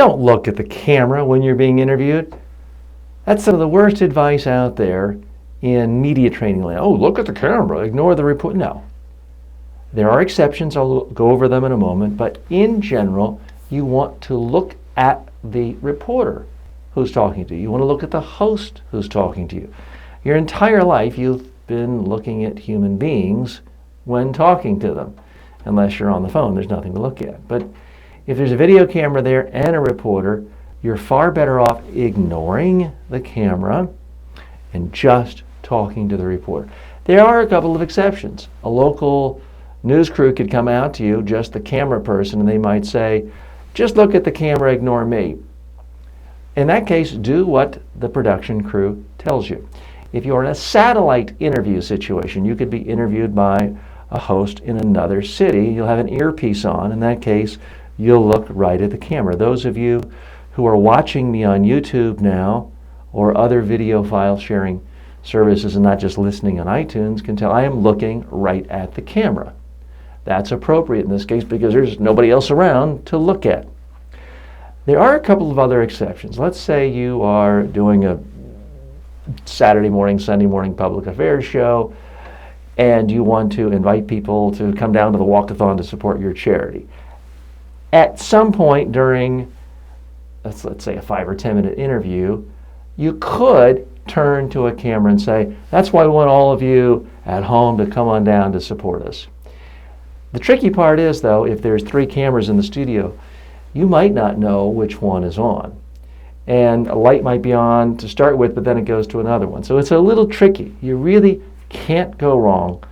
Don't look at the camera when you're being interviewed. That's some of the worst advice out there in media training land. Oh, look at the camera, ignore the report. No. There are exceptions, I'll go over them in a moment, but in general, you want to look at the reporter who's talking to you. You want to look at the host who's talking to you. Your entire life, you've been looking at human beings when talking to them. Unless you're on the phone, there's nothing to look at. But if there's a video camera there and a reporter, you're far better off ignoring the camera and just talking to the reporter. There are a couple of exceptions. A local news crew could come out to you, just the camera person, and they might say, just look at the camera, ignore me. In that case, do what the production crew tells you. If you're in a satellite interview situation, you could be interviewed by a host in another city. You'll have an earpiece on. In that case, you'll look right at the camera. Those of you who are watching me on YouTube now or other video file sharing services and not just listening on iTunes can tell I am looking right at the camera. That's appropriate in this case because there's nobody else around to look at. There are a couple of other exceptions. Let's say you are doing a Saturday morning, Sunday morning public affairs show and you want to invite people to come down to the walkathon to support your charity. At some point during, let's say a 5 or 10 minute interview, you could turn to a camera and say, that's why we want all of you at home to come on down to support us. The tricky part is, though, if there's 3 cameras in the studio, you might not know which one is on. And a light might be on to start with, but then it goes to another one. So it's a little tricky. You really can't go wrong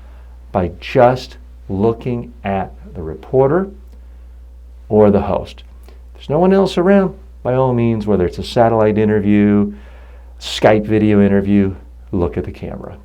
by just looking at the reporter or the host. If there's no one else around, by all means, whether it's a satellite interview, Skype video interview, look at the camera.